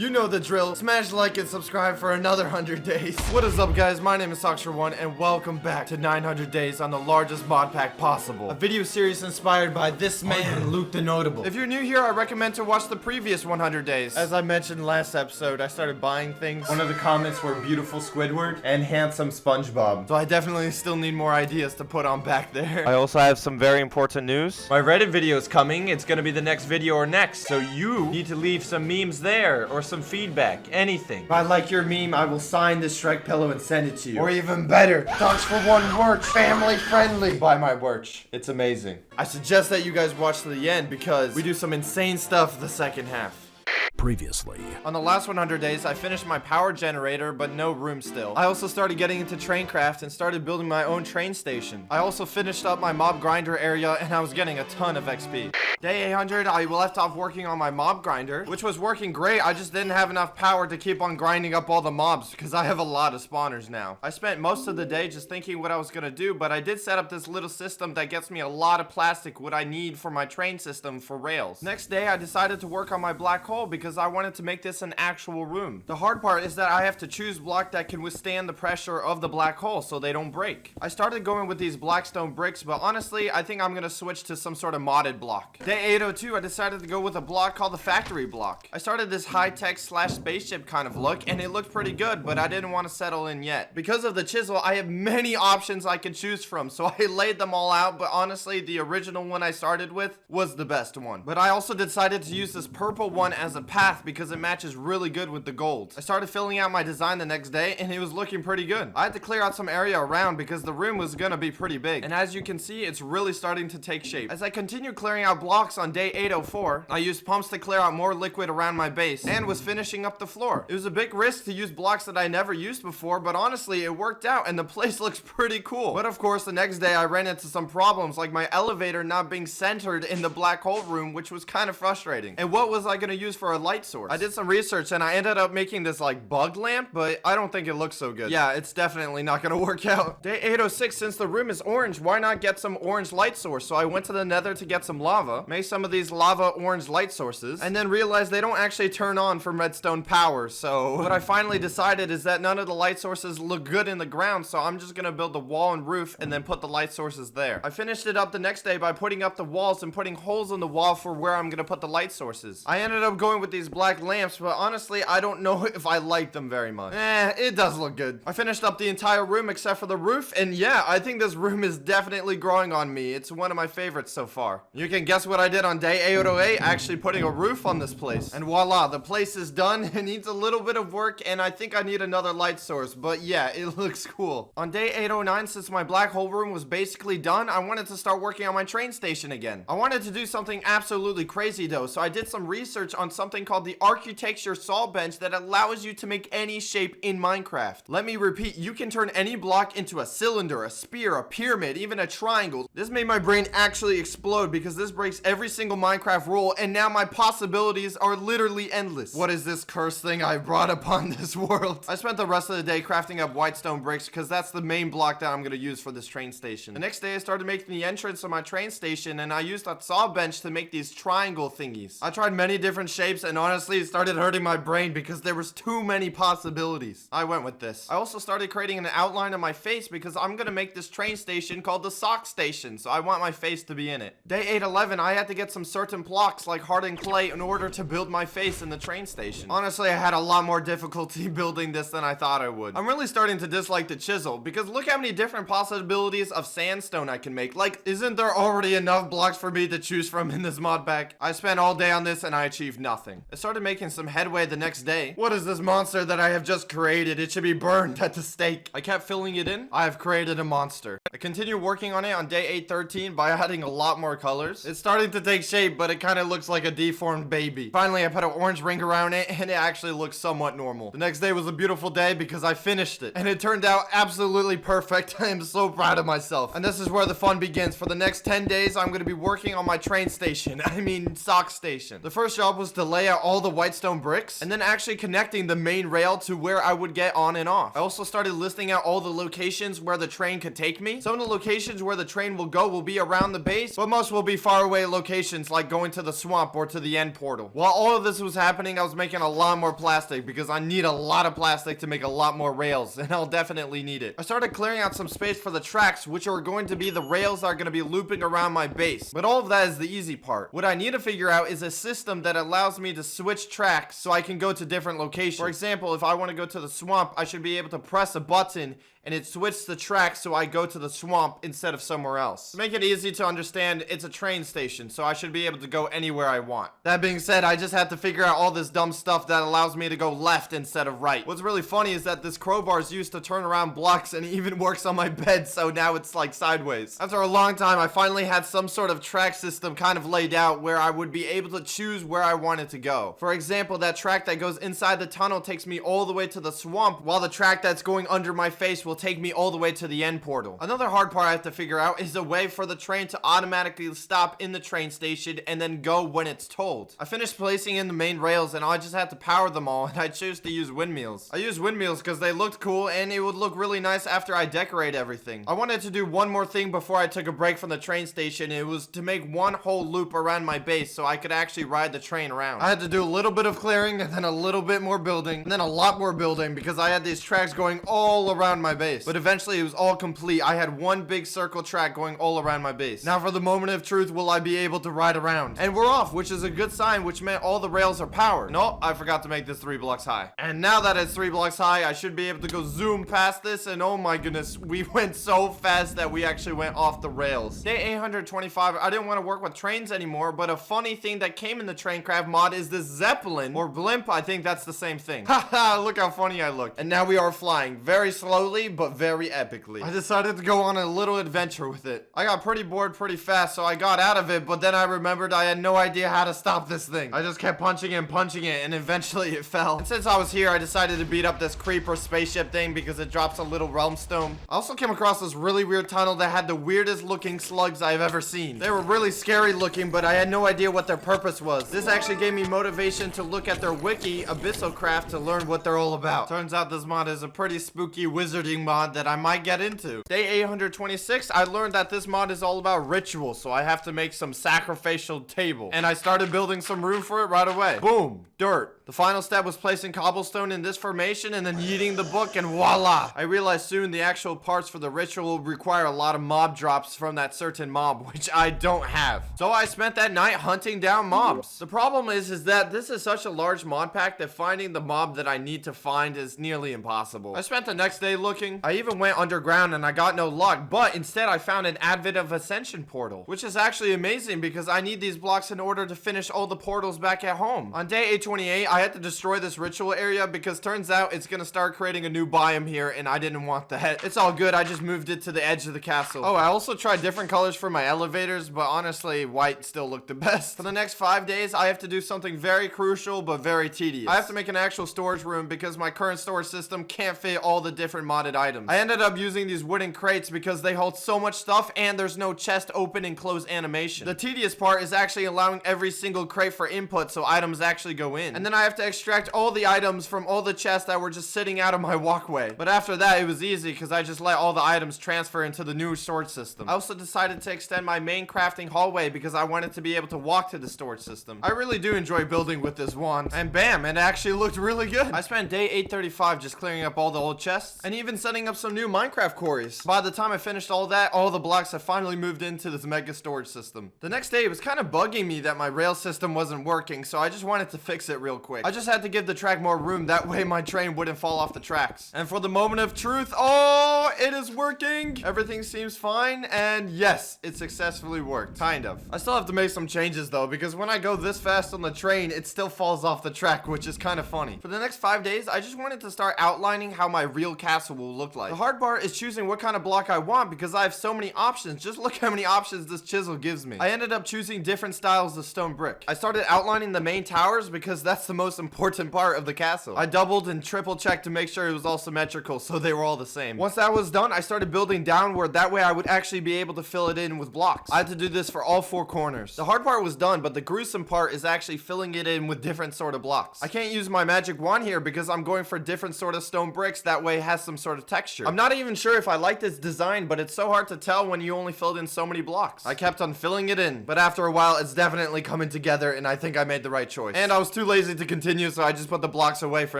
You know the drill. Smash like and subscribe for another 100 days. What is up, guys? My name is Soxer1 and welcome back to 900 days on the largest mod pack possible. A video series inspired by this man, Luke the Notable. If you're new here, I recommend to watch the previous 100 days. As I mentioned last episode, I started buying things. One of the comments were beautiful Squidward and handsome SpongeBob. So I definitely still need more ideas to put on back there. I also have some very important news. My Reddit video is coming. It's gonna be the next video or next. So you need to leave some memes there or some feedback, anything. If I like your meme, I will sign this Shrek pillow and send it to you. Or even better, Dogs for One merch, family friendly. Buy my merch. It's amazing. I suggest that you guys watch to the end because we do some insane stuff the second half. Previously. On the last 100 days, I finished my power generator, but no room still. I also started getting into traincraft and started building my own train station. I also finished up my mob grinder area and I was getting a ton of XP. Day 800, I left off working on my mob grinder, which was working great. I just didn't have enough power to keep on grinding up all the mobs because I have a lot of spawners now. I spent most of the day just thinking what I was gonna do, but I did set up this little system that gets me a lot of plastic, what I need for my train system for rails. Next day, I decided to work on my black hole because I wanted to make this an actual room. The hard part is that I have to choose block that can withstand the pressure of the black hole so they don't break. I started going with these blackstone bricks, but honestly, I think I'm gonna switch to some sort of modded block. Day 802, I decided to go with a block called the factory block. I started this high-tech slash spaceship kind of look, and it looked pretty good, but I didn't want to settle in yet. Because of the chisel, I have many options I can choose from, so I laid them all out, but honestly, the original one I started with was the best one. But I also decided to use this purple one as a path because it matches really good with the gold. I started filling out my design the next day and it was looking pretty good. I had to clear out some area around because the room was gonna be pretty big. And as you can see, it's really starting to take shape. As I continued clearing out blocks on day 804, I used pumps to clear out more liquid around my base and was finishing up the floor. It was a big risk to use blocks that I never used before, but honestly, it worked out and the place looks pretty cool. But of course, the next day I ran into some problems like my elevator not being centered in the black hole room, which was kind of frustrating. And what was I gonna use for a light source? I did some research and I ended up making this like bug lamp, but I don't think it looks so good. Yeah, it's definitely not gonna work out. Day 806, since the room is orange, why not get some orange light source? So I went to the nether to get some lava, made some of these lava orange light sources, and then realized they don't actually turn on from redstone power. So what I finally decided is that none of the light sources look good in the ground, so I'm just gonna build the wall and roof and then put the light sources there. I finished it up the next day by putting up the walls and putting holes in the wall for where I'm gonna put the light sources. I ended up going with these black lamps, but honestly, I don't know if I like them very much. It does look good. I finished up the entire room except for the roof, and yeah, I think this room is definitely growing on me. It's one of my favorites so far. You can guess what I did on day 808, actually putting a roof on this place. And voila, the place is done. It needs a little bit of work, and I think I need another light source, but yeah, it looks cool. On day 809, since my black hole room was basically done, I wanted to start working on my train station again. I wanted to do something absolutely crazy though, so I did some research on something called the architecture saw bench that allows you to make any shape in Minecraft. Let me repeat, you can turn any block into a cylinder, a spear, a pyramid, even a triangle. This made my brain actually explode because this breaks every single Minecraft rule, and now my possibilities are literally endless. What is this cursed thing I brought upon this world? I spent the rest of the day crafting up white stone bricks because that's the main block that I'm gonna use for this train station. The next day I started making the entrance of my train station, and I used that saw bench to make these triangle thingies. I tried many different shapes, and honestly it started hurting my brain because there was too many possibilities. I went with this. I also started creating an outline of my face because I'm gonna make this train station called the sock station, so I want my face to be in it. Day 811, I had to get some certain blocks like hardened clay in order to build my face in the train station. Honestly, I had a lot more difficulty building this than I thought I would. I'm really starting to dislike the chisel because look how many different possibilities of sandstone I can make. Like, isn't there already enough blocks for me to choose from in this mod pack? I spent all day on this and I achieved nothing. I started making some headway the next day. What is this monster that I have just created? It should be burned at the stake. I kept filling it in. I have created a monster. I continued working on it on day 813 by adding a lot more colors. It's starting to take shape, but it kind of looks like a deformed baby. Finally, I put an orange ring around it and it actually looks somewhat normal. The next day was a beautiful day because I finished it and it turned out absolutely perfect. I am so proud of myself. And this is where the fun begins. For the next 10 days, I'm going to be working on my train station. I mean, sock station. The first job was to lay out all the white stone bricks and then actually connecting the main rail to where I would get on and off. I also started listing out all the locations where the train could take me. Some of the locations where the train will go will be around the base, but most will be far away locations like going to the swamp or to the end portal. While all of this was happening, I was making a lot more plastic because I need a lot of plastic to make a lot more rails, and I'll definitely need it. I started clearing out some space for the tracks, which are going to be the rails that are going to be looping around my base. But all of that is the easy part. What I need to figure out is a system that allows me to switch tracks so I can go to different locations. For example, if I want to go to the swamp, I should be able to press a button and it switched the track so I go to the swamp instead of somewhere else. To make it easy to understand, it's a train station, so I should be able to go anywhere I want. That being said, I just had to figure out all this dumb stuff that allows me to go left instead of right. What's really funny is that this crowbar is used to turn around blocks and it even works on my bed, so now it's like sideways. After a long time, I finally had some sort of track system kind of laid out where I would be able to choose where I wanted to go. For example, that track that goes inside the tunnel takes me all the way to the swamp, while the track that's going under my face will take me all the way to the end portal. Another hard part I have to figure out is a way for the train to automatically stop in the train station and then go when it's told. I finished placing in the main rails and I just had to power them all, and I chose to use windmills. I used windmills because they looked cool and it would look really nice after I decorate everything. I wanted to do one more thing before I took a break from the train station. It was to make one whole loop around my base so I could actually ride the train around. I had to do a little bit of clearing and then a little bit more building and then a lot more building because I had these tracks going all around my base. But eventually it was all complete. I had one big circle track going all around my base. Now for the moment of truth, will I be able to ride around? And we're off, which is a good sign, which meant all the rails are powered. No, I forgot to make this 3 blocks high. And now that it's 3 blocks high, I should be able to go zoom past this, and oh my goodness, we went so fast that we actually went off the rails. Day 825, I didn't want to work with trains anymore, but a funny thing that came in the Traincraft mod is this Zeppelin, or blimp, I think that's the same thing. Haha, look how funny I look. And now we are flying, very slowly, but very epically. I decided to go on a little adventure with it. I got pretty bored pretty fast, so I got out of it, but then I remembered I had no idea how to stop this thing. I just kept punching it, and eventually it fell. And since I was here, I decided to beat up this creeper spaceship thing because it drops a little realm stone. I also came across this really weird tunnel that had the weirdest looking slugs I've ever seen. They were really scary looking, but I had no idea what their purpose was. This actually gave me motivation to look at their wiki, Abyssocraft, to learn what they're all about. Turns out this mod is a pretty spooky wizarding mod that I might get into. Day 826, I learned that this mod is all about ritual, so I have to make some sacrificial table. And I started building some room for it right away. Boom, dirt. The final step was placing cobblestone in this formation and then yeeting the book, and voila! I realized soon the actual parts for the ritual would require a lot of mob drops from that certain mob, which I don't have. So I spent that night hunting down mobs. The problem is that this is such a large mod pack that finding the mob that I need to find is nearly impossible. I spent the next day looking. I even went underground and I got no luck, but instead I found an Advent of Ascension portal, which is actually amazing because I need these blocks in order to finish all the portals back at home. On day 828, I had to destroy this ritual area because turns out it's gonna start creating a new biome here and I didn't want that. It's all good, I just moved it to the edge of the castle. Oh, I also tried different colors for my elevators, but honestly, white still looked the best. For the next 5 days, I have to do something very crucial but very tedious. I have to make an actual storage room because my current storage system can't fit all the different modded items. I ended up using these wooden crates because they hold so much stuff and there's no chest open and close animation. The tedious part is actually allowing every single crate for input so items actually go in. And then I have to extract all the items from all the chests that were just sitting out of my walkway. But after that, it was easy because I just let all the items transfer into the new storage system. I also decided to extend my main crafting hallway because I wanted to be able to walk to the storage system. I really do enjoy building with this wand. And bam, it actually looked really good. I spent day 835 just clearing up all the old chests and even setting up some new Minecraft quarries. By the time I finished all that, all the blocks had finally moved into this mega storage system. The next day, it was kind of bugging me that my rail system wasn't working, so I just wanted to fix it real quick. I just had to give the track more room, that way my train wouldn't fall off the tracks. And for the moment of truth, oh, it is working! Everything seems fine, and yes, it successfully worked. Kind of. I still have to make some changes though, because when I go this fast on the train, it still falls off the track, which is kind of funny. For the next 5 days, I just wanted to start outlining how my real castle will look like. The hard part is choosing what kind of block I want because I have so many options. Just look how many options this chisel gives me. I ended up choosing different styles of stone brick. I started outlining the main towers because that's the most important part of the castle. I doubled and triple checked to make sure it was all symmetrical so they were all the same. Once that was done, I started building downward. That way I would actually be able to fill it in with blocks. I had to do this for all 4 corners. The hard part was done, but the gruesome part is actually filling it in with different sort of blocks. I can't use my magic wand here because I'm going for different sort of stone bricks. That way it has some sort of texture. I'm not even sure if I like this design, but it's so hard to tell when you only filled in so many blocks. I kept on filling it in, but after a while it's definitely coming together, and I think I made the right choice. And I was too lazy to continue, so I just put the blocks away for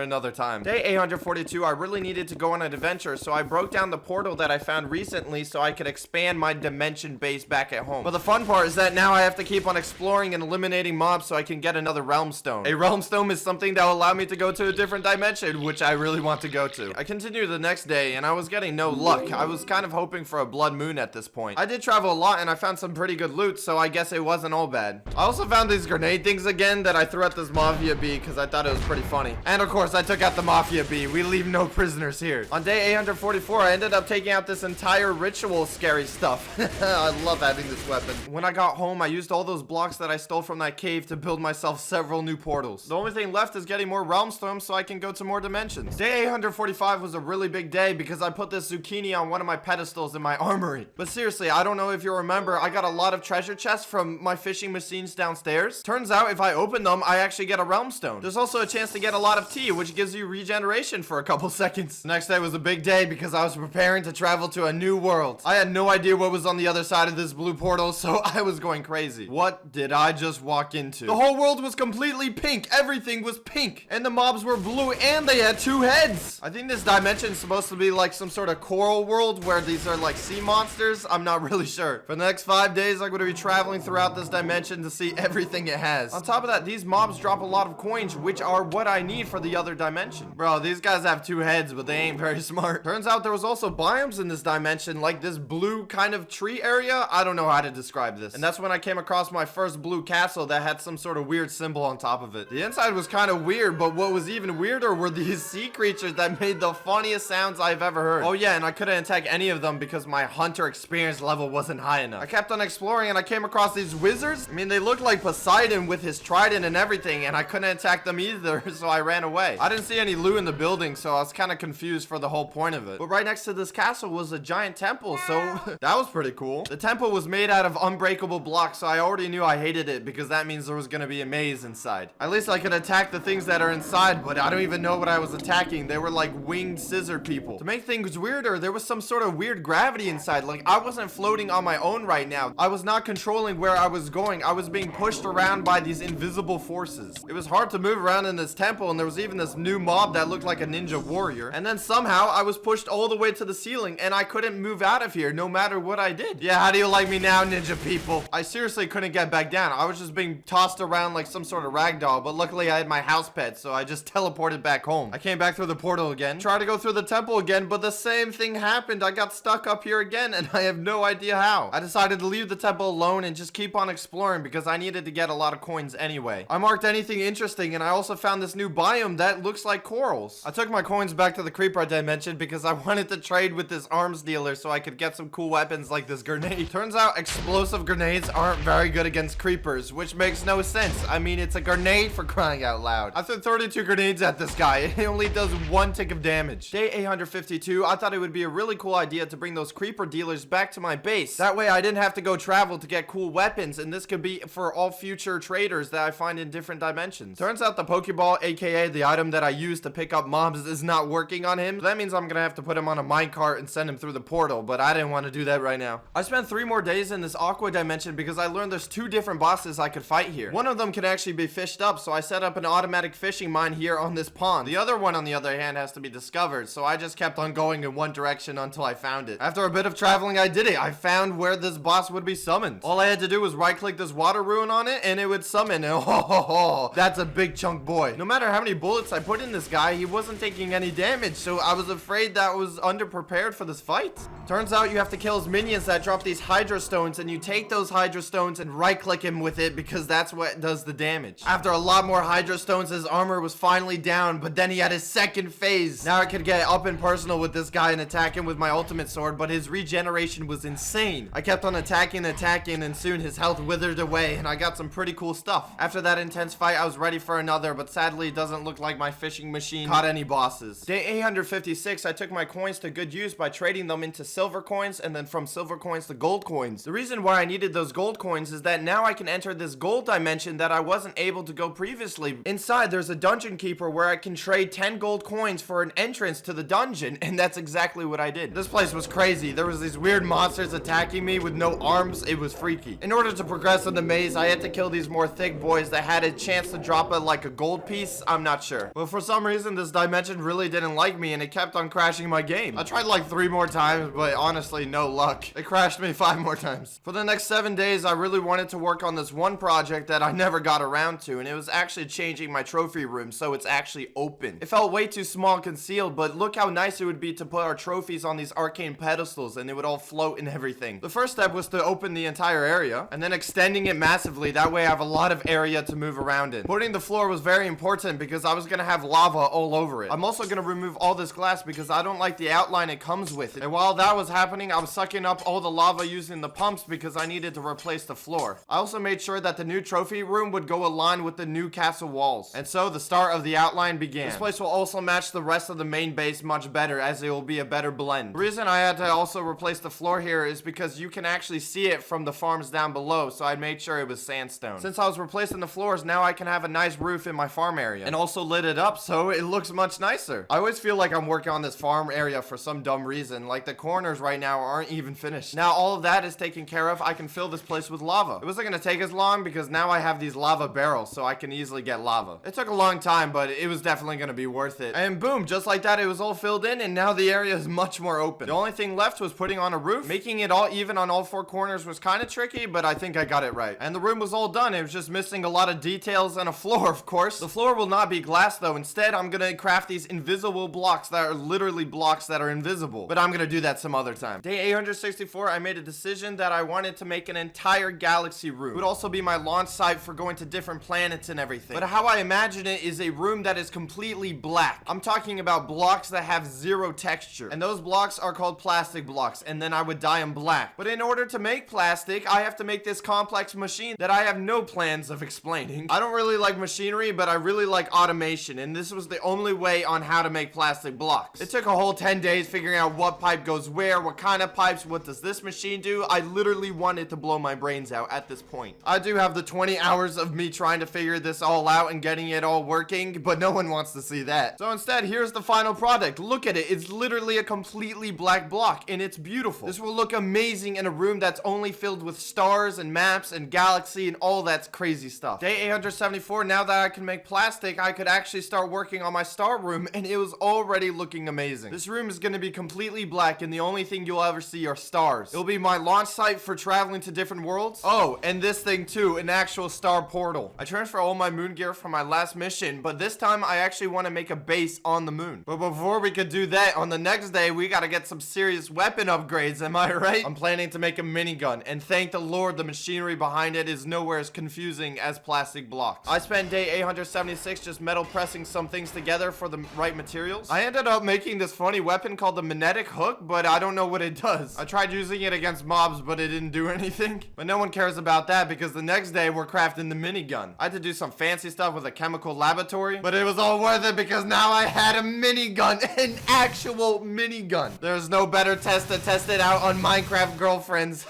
another time. Day 842, I really needed to go on an adventure, so I broke down the portal that I found recently so I could expand my dimension base back at home. But the fun part is that now I have to keep on exploring and eliminating mobs so I can get another realm stone. A realm stone is something that will allow me to go to a different dimension, which I really want to go to. I continued the next day, and I was getting no luck. I was kind of hoping for a blood moon at this point. I did travel a lot, and I found some pretty good loot, so I guess it wasn't all bad. I also found these grenade things again that I threw at this mafia bee because I thought it was pretty funny. And of course, I took out the mafia bee. We leave no prisoners here. On day 844, I ended up taking out this entire ritual scary stuff. I love having this weapon. When I got home, I used all those blocks that I stole from that cave to build myself several new portals. The only thing left is getting more realm stones so I can go to more dimensions. Day 845 was a really big day because I put this zucchini on one of my pedestals in my armory. But seriously, I don't know if you remember, I got a lot of treasure chests from my fishing machines downstairs. Turns out if I open them, I actually get a realm stone. There's also a chance to get a lot of tea, which gives you regeneration for a couple seconds. The next day was a big day because I was preparing to travel to a new world. I had no idea what was on the other side of this blue portal, so I was going crazy. What did I just walk into? The whole world was completely pink. Everything was pink. And the mobs were blue and they had 2 heads. I think this dimension is supposed to be like some sort of coral world where these are like sea monsters. I'm not really sure. For the next 5 days, I'm going to be traveling throughout this dimension to see everything it has. On top of that, these mobs drop a lot of coins, which are what I need for the other dimension. Bro, these guys have 2 heads, but they ain't very smart. Turns out there was also biomes in this dimension, like this blue kind of tree area. I don't know how to describe this. And that's when I came across my first blue castle that had some sort of weird symbol on top of it. The inside was kind of weird, but what was even weirder were these sea creatures that made the funniest sounds I've ever heard. Oh yeah, and I couldn't attack any of them because my hunter experience level wasn't high enough. I kept on exploring and I came across these wizards. I mean, they looked like Poseidon with his trident and everything, and I couldn't attack them either, so I ran away. I didn't see any loot in the building, so I was kind of confused for the whole point of it. But right next to this castle was a giant temple, so that was pretty cool. The temple was made out of unbreakable blocks, so I already knew I hated it because that means there was gonna be a maze inside. At least I could attack the things that are inside, but I don't even know what I was attacking. They were like winged scissor people. To make things weirder, there was some sort of weird gravity inside. Like, I wasn't floating on my own right now. I was not controlling where I was going. I was being pushed around by these invisible forces. It was hard to move around in this temple, and there was even this new mob that looked like a ninja warrior. And then somehow I was pushed all the way to the ceiling, and I couldn't move out of here no matter what I did. Yeah, how do you like me now, ninja people? I seriously couldn't get back down. I was just being tossed around like some sort of ragdoll, but luckily I had my house pet, so I just teleported back home. I came back through the portal again, tried to go through the temple again, but the same thing happened. I got stuck up here again, and I have no idea how. I decided to leave the temple alone and just keep on exploring because I needed to get a lot of coins anyway. I marked anything interesting, and I also found this new biome that looks like corals. I took my coins back to the creeper dimension because I wanted to trade with this arms dealer so I could get some cool weapons like this grenade. Turns out explosive grenades aren't very good against creepers, which makes no sense. I mean, it's a grenade for crying out loud. I threw 32 grenades at this guy. It only does 1 tick of damage. Day 852, I thought it would be a really cool idea to bring those creeper dealers back to my base. That way I didn't have to go travel to get cool weapons, and this could be for all future traders that I find in different dimensions. Turns out the Pokeball, aka the item that I used to pick up mobs, is not working on him. That means I'm gonna have to put him on a minecart and send him through the portal, but I didn't want to do that right now. I spent 3 more days in this aqua dimension because I learned there's 2 different bosses I could fight here. One of them can actually be fished up, so I set up an automatic fishing mine here on this pond. The other one, on the other hand, has to be discovered, so I just kept on going in one direction until I found it. After a bit of traveling, I did it. I found where this boss would be summoned. All I had to do was right-click this water rune on it, and it would summon. Oh, that's a big chunk boy. No matter how many bullets I put in this guy, he wasn't taking any damage, so I was afraid that I was underprepared for this fight. Turns out you have to kill his minions that drop these Hydra Stones, and you take those Hydra Stones and right-click him with it because that's what does the damage. After a lot more Hydra Stones, his armor was finally down, but then he had his second phase. Now I could get up and personal with this guy and attack him with my ultimate sword, but his regeneration was insane. I kept on attacking, and soon his health withered away, and I got some pretty cool stuff. After that intense fight, I was ready for another, but sadly it doesn't look like my fishing machine caught any bosses. Day 856, I took my coins to good use by trading them into silver coins, and then from silver coins to gold coins. The reason why I needed those gold coins is that now I can enter this gold dimension that I wasn't able to go previously. Inside, there's a dungeon keeper where I can trade 10 gold coins for an entrance to the dungeon, and that's exactly what I did. This place was crazy. There was these weird monsters attacking me with no arms. It was freaky. In order to progress in the maze, I had to kill these more thick boys that had a chance to drop like a gold piece. I'm not sure. But for some reason, this dimension really didn't like me, and it kept on crashing my game. I tried like 3 more times, but honestly, no luck. It crashed me 5 more times. For the next 7 days, I really wanted to work on this one project that I never got around to, and it was actually changing my trophy room so it's actually open. It felt way too small and concealed, but look how nice it would be to put our trophies on these arcane pedestals and it would all float and everything. The first step was to open the entire area and then extending it massively. That way I have a lot of area to move around in. Putting the floor was very important because I was gonna have lava all over it. I'm also gonna remove all this glass because I don't like the outline it comes with. And while that was happening, I was sucking up all the lava using the pumps because I needed to replace the floor. I also made sure that the new trophy room would go aligned with the new castle walls. And so the start of the outline began. This place will also match the rest of the main base much better as it will be a better blend. The reason I had to also replace the floor here is because you can actually see it from the farms down below, so I made sure it was sandstone. Since I was replacing the floors, now I can have a nice roof in my farm area and also lit it up so it looks much nicer. I always feel like I'm working on this farm area for some dumb reason, like the corners right now aren't even finished. Now all of that is taken care of. I can fill this place with lava. It wasn't gonna take as long because now I have these lava barrels so I can easily get lava. It took a long time, but it was definitely gonna be worth it. And boom, just like that, it was all filled in and now the area is much more open. The only thing left was putting on a roof. Making it all even on all 4 corners was kind of tricky, but I think I got it right. And the room was all done. It was just missing a lot of details and a floor, of course. The floor will not be glass though. Instead, I'm gonna craft these invisible blocks that are literally blocks that are invisible. But I'm gonna do that some other time. Day 864, I made a decision that I wanted to make an entire galaxy room. It would also be my launch site for going to different planets and everything. But how I imagine it is a room that is completely black. I'm talking about blocks that have 0 texture. And those blocks are called plastic blocks. And then I would dye them black. But in order to make plastic, I have to make this complex machine that I have no plans of explaining. I don't really like machinery, but I really like automation. And this was the only way on how to make plastic blocks. It took a whole 10 days figuring out what pipe goes where, what kind of pipes, what does this machine do. I literally wanted to blow my brains out at this point. I do have the 20 hours of me trying to figure this all out and getting it all working, but no one wants to see that. So instead, here's the final product. Look at it. It's literally a completely black block and it's beautiful. This will look amazing in a room that's only filled with stars and maps and galaxy and all that crazy stuff. Day 874, now that I can make plastic, I could actually start working on my star room and it was already looking amazing. This room is going to be completely black and the only thing you'll ever see are stars. It'll be my launch site for traveling to different worlds. Oh, and this thing too, an actual star portal. I transfer all my moon gear from my last mission, but this time I actually want to make a base on the moon. But before we could do that, on the next day, we got to get some serious weapon upgrades, am I right? I'm planning to make a minigun, and thank the Lord the machinery behind it is nowhere as confusing as plastic blocks. I spent day 876 just metal pressing some things together for the right materials. I ended up making this funny weapon called the magnetic hook, but I don't know what it does. I tried using it against mobs, but it didn't do anything. But no one cares about that because the next day we're crafting the minigun. I had to do some fancy stuff with a chemical laboratory, but it was all worth it because now I had a minigun, an actual minigun. There's no better test to test it out on Minecraft girlfriends.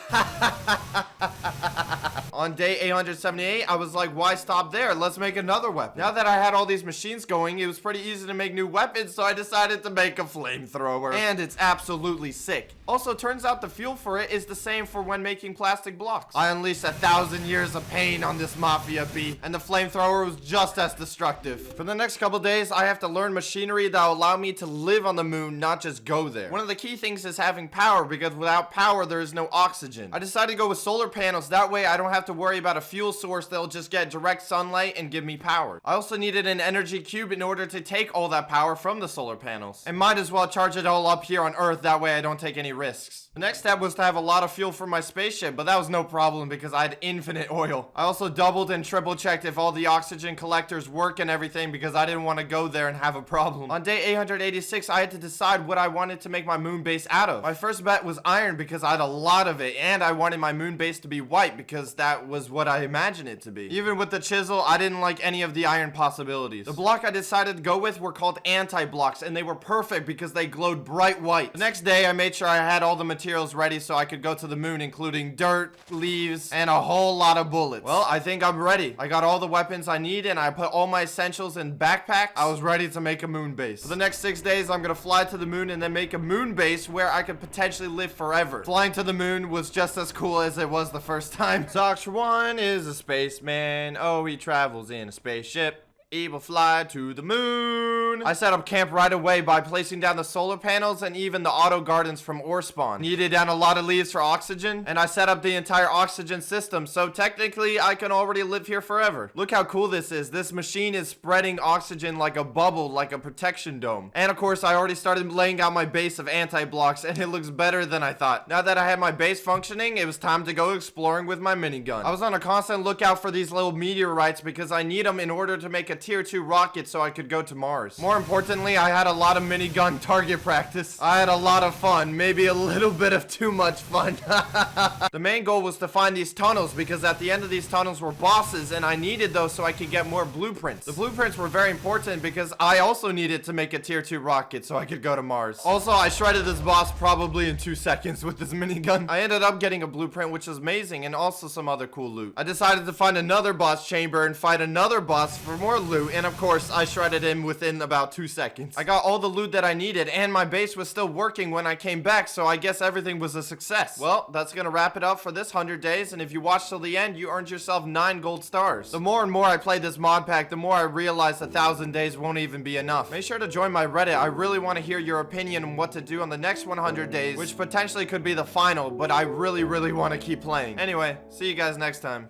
On day 878, I was like, why stop there? Let's make another weapon. Now that I had all these machines going, it was pretty easy to make new weapons, so I decided to make a flamethrower. And it's absolutely sick. Also, turns out the fuel for it is the same for when making plastic blocks. I unleashed 1,000 years of pain on this mafia bee, and the flamethrower was just as destructive. For the next couple days, I have to learn machinery that will allow me to live on the moon, not just go there. One of the key things is having power, because without power, there is no oxygen. I decided to go with solar panels. That way, I don't have to to worry about a fuel source that'll just get direct sunlight and give me power. I also needed an energy cube in order to take all that power from the solar panels. And might as well charge it all up here on Earth, that way I don't take any risks. The next step was to have a lot of fuel for my spaceship, but that was no problem because I had infinite oil. I also doubled and triple checked if all the oxygen collectors work and everything because I didn't want to go there and have a problem. On day 886, I had to decide what I wanted to make my moon base out of. My first bet was iron because I had a lot of it, and I wanted my moon base to be white because that was what I imagined it to be. Even with the chisel, I didn't like any of the iron possibilities. The block I decided to go with were called anti-blocks, and they were perfect because they glowed bright white. The next day, I made sure I had all the materials ready so I could go to the moon, including dirt, leaves, and a whole lot of bullets. Well, I think I'm ready. I got all the weapons I need, and I put all my essentials in backpacks. I was ready to make a moon base. For the next 6 days, I'm gonna fly to the moon and then make a moon base where I could potentially live forever. Flying to the moon was just as cool as it was the first time. Doctor One is a spaceman. Oh, he travels in a spaceship. He will fly to the moon. I set up camp right away by placing down the solar panels and even the auto gardens from ore spawn. Needed down a lot of leaves for oxygen, and I set up the entire oxygen system, so technically I can already live here forever. Look how cool this is. This machine is spreading oxygen like a bubble, like a protection dome. And of course, I already started laying out my base of anti-blocks, and it looks better than I thought. Now that I had my base functioning, it was time to go exploring with my minigun. I was on a constant lookout for these little meteorites because I need them in order to make a tier 2 rocket so I could go to Mars. More importantly, I had a lot of minigun target practice. I had a lot of fun, maybe a little bit of too much fun. The main goal was to find these tunnels because at the end of these tunnels were bosses and I needed those so I could get more blueprints. The blueprints were very important because I also needed to make a tier 2 rocket so I could go to Mars. Also, I shredded this boss probably in 2 seconds with this minigun. I ended up getting a blueprint, which is amazing, and also some other cool loot. I decided to find another boss chamber and fight another boss for more loot, and of course, I shredded him within about 2 seconds. I got all the loot that I needed, and my base was still working when I came back, so I guess everything was a success. Well, that's gonna wrap it up for this 100 days, and if you watched till the end, you earned yourself 9 gold stars. The more and more I play this mod pack, the more I realize 1,000 days won't even be enough. Make sure to join my Reddit. I really want to hear your opinion on what to do on the next 100 days, which potentially could be the final, but I really want to keep playing. Anyway, see you guys next time.